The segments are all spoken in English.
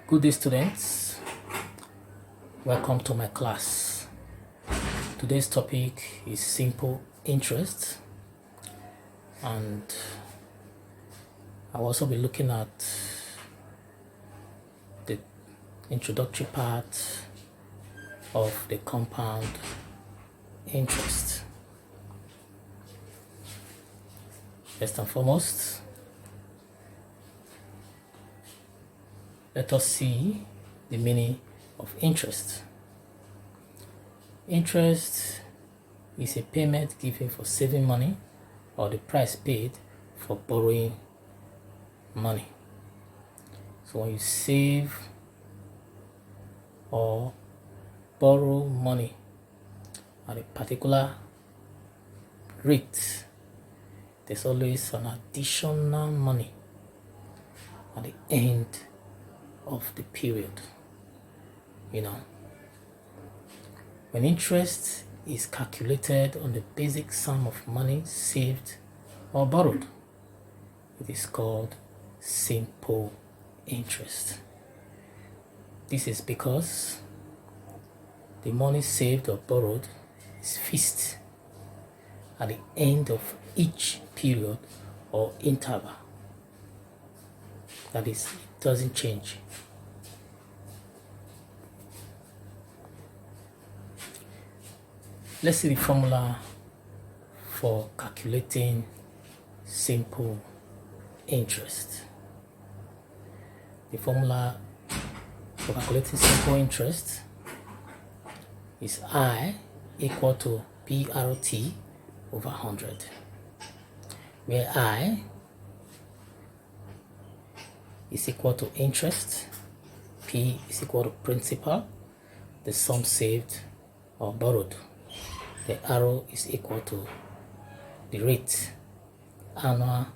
Good day, students. Welcome to my class. Today's topic is simple interest, and I'll also be looking at the introductory part of the compound interest. First and foremost, let us see the meaning of interest. Interest is a payment given for saving money or the price paid for borrowing money. So when you save or borrow money at a particular rate, there's always an additional money at the end of the period. When interest is calculated on the basic sum of money saved or borrowed, it is called simple interest. This is because the money saved or borrowed is fixed at the end of each period or interval. That is, it doesn't change. Let's see the formula for calculating simple interest. The formula for calculating simple interest is I equal to PRT over 100, where I is equal to interest, P is equal to principal, the sum saved or borrowed. The arrow is equal to the rate, annual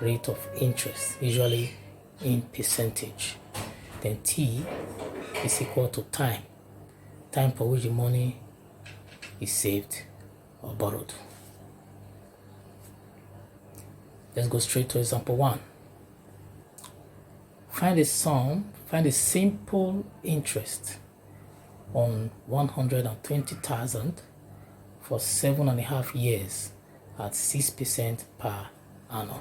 rate of interest, usually in percentage. Then T is equal to time for which the money is saved or borrowed. Let's go straight to example 1. Find the simple interest on 120,000 for 7.5 years at 6% per annum.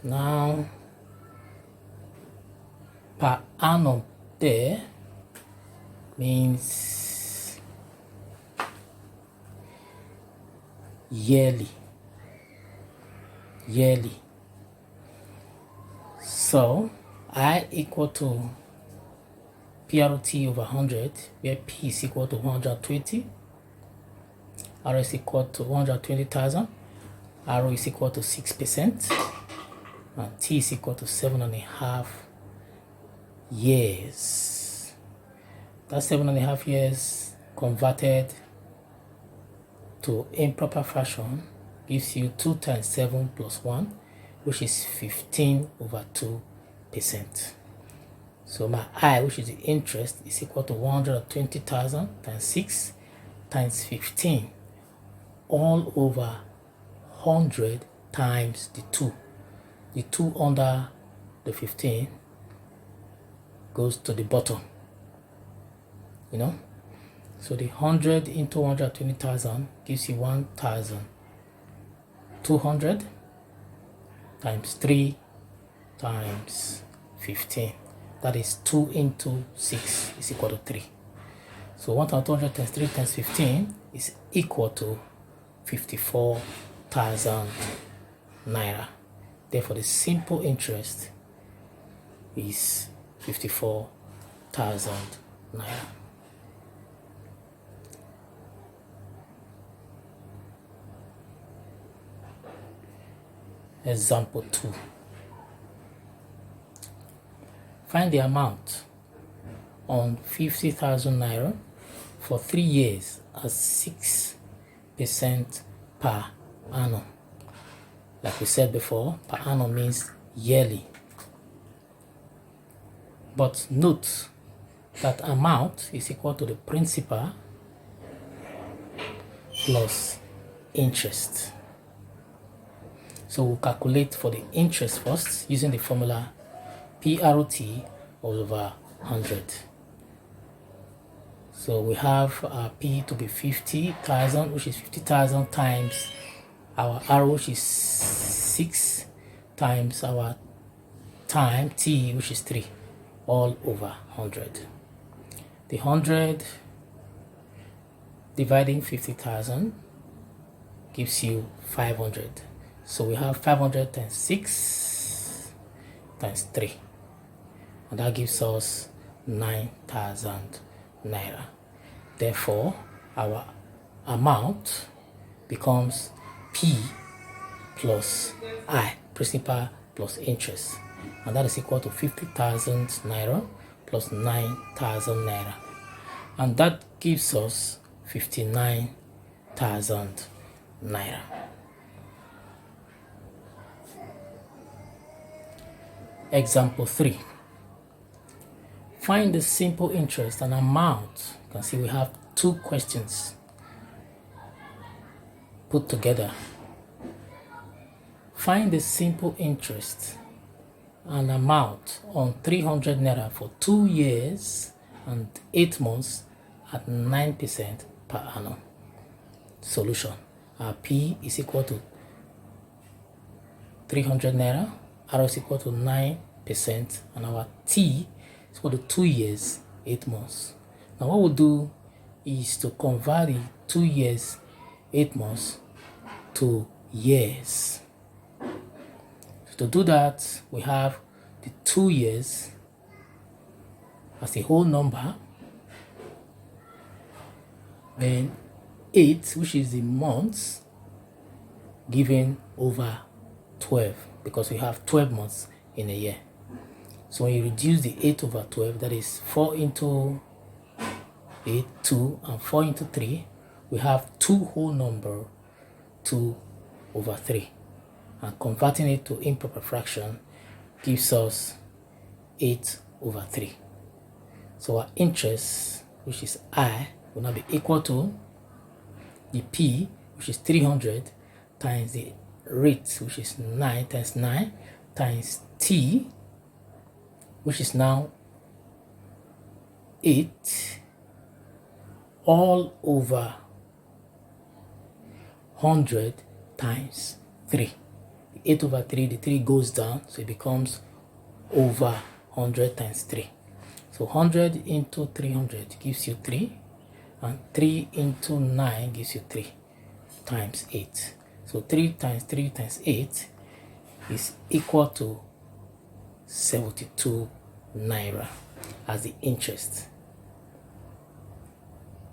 Now, per annum there means yearly. So I equal to PRT over 100, where P is equal to 120, R is equal to 120,000, R is equal to 6%, and T is equal to 7.5 years. That 7.5 years converted to improper fashion gives you 2 times 7 plus 1, which is 15 over 2%. So my I, which is the interest, is equal to 120,000 times 6 times 15, all over 100 times the 2. The 2 under the 15 goes to the bottom. So the 100 into 120,000 gives you 1,200 times 3 times 15. That is 2 into 6 is equal to 3. So 1,200 times 3 times 15 is equal to 54,000 naira. Therefore, the simple interest is 54,000 naira. Example 2. Find the amount on 50,000 naira for 3 years at 6% per annum. Like we said before, per annum means yearly. But note that amount is equal to the principal plus interest. So we'll calculate for the interest first using the formula PRT over 100. So we have our P to be 50,000, which is 50,000 times our R, which is 6, times our time T, which is 3, all over 100. The 100 dividing 50,000 gives you 500. So we have 500 times 6 times 3, and that gives us 9,000 naira. Therefore, our amount becomes P plus I, principal plus interest, and that is equal to 50,000 naira plus 9,000 naira, and that gives us 59,000 naira. Example 3. Find the simple interest and amount. You can see we have two questions put together. Find the simple interest and amount on 300 naira for 2 years and 8 months at 9% per annum. Solution. Our P is equal to 300 naira, R is equal to 9%, and our T is equal to 2 years, 8 months. Now what we'll do is to convert the 2 years, 8 months to years. So to do that, we have the 2 years as a whole number, then 8, which is the months, given over 12, because we have 12 months in a year. So when you reduce the 8 over 12, that is 4 into 8, 2, and 4 into 3, we have 2 whole number, 2 over 3. And converting it to improper fraction gives us 8 over 3. So our interest, which is I, will now be equal to the P, which is 300, times the rate, which is 9 times 9, times T, which is now 8, all over 100 times 3. The 8 over 3, the 3 goes down, so it becomes over 100 times 3. So 100 into 300 gives you 3, and 3 into 9 gives you 3 times 8. So 3 times 3 times 8 is equal to 72 naira as the interest.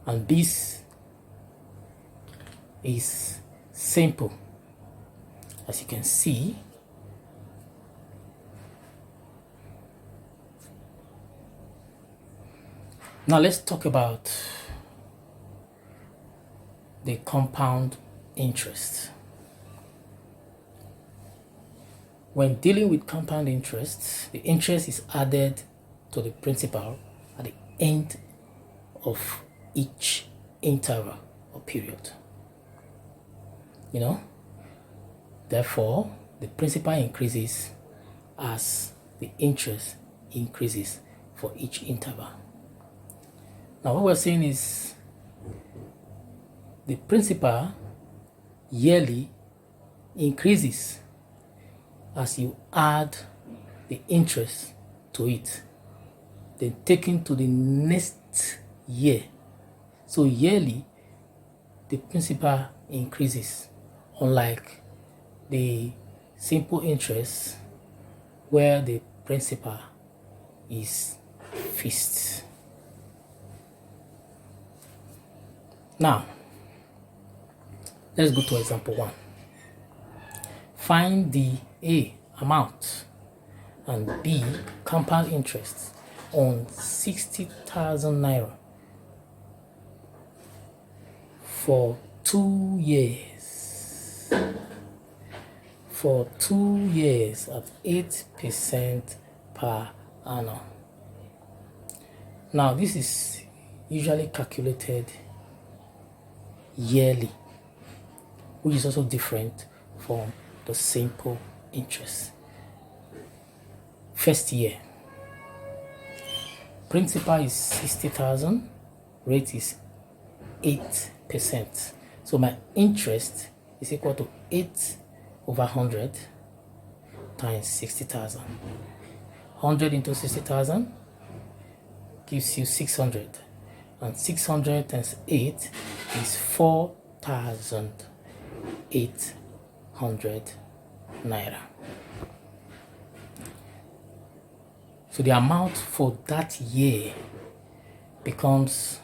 And this is simple, as you can see. Now let's talk about the compound interest. When dealing with compound interest, the interest is added to the principal at the end of each interval or period. Therefore, the principal increases as the interest increases for each interval. Now what we're saying is the principal yearly increases as you add the interest to it, then taken to the next year. So yearly the principal increases, unlike the simple interest where the principal is fixed. Now let's go to example 1. Find the A, amount, and B, compound interest on 60,000 naira for 2 years. For 2 years at 8% per annum. Now this is usually calculated yearly, which is also different from the simple interest. First year, principal is 60,000, rate is 8%. So my interest is equal to 8 over 100 times 60,000. 100 into 60,000 gives you 600, and 600 times 8 is 4,800 naira. So the amount for that year becomes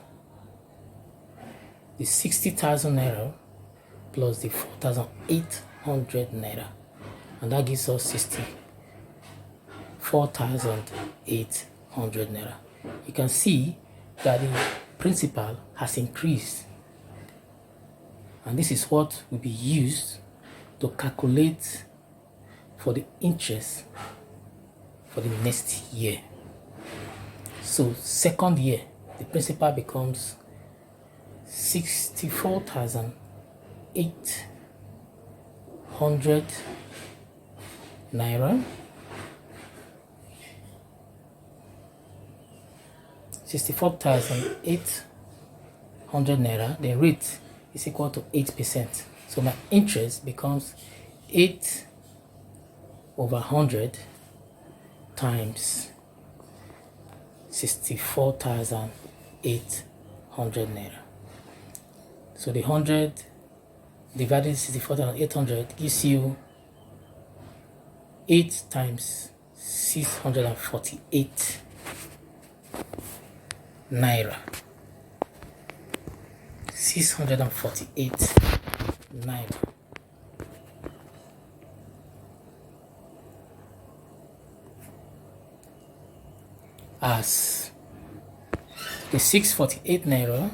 the 60,000 naira plus the 4,800 naira, and that gives us 64,800 naira. You can see that the principal has increased, and this is what will be used to calculate for the interest for the next year. So second year, the principal becomes 64,800 naira. 64,800 naira. The rate is equal to 8%. So my interest becomes 8 over 100 times 64,800 naira. So the 100 divided 64,800 gives you 8 times 648 naira. 648 naira. As the 648 naira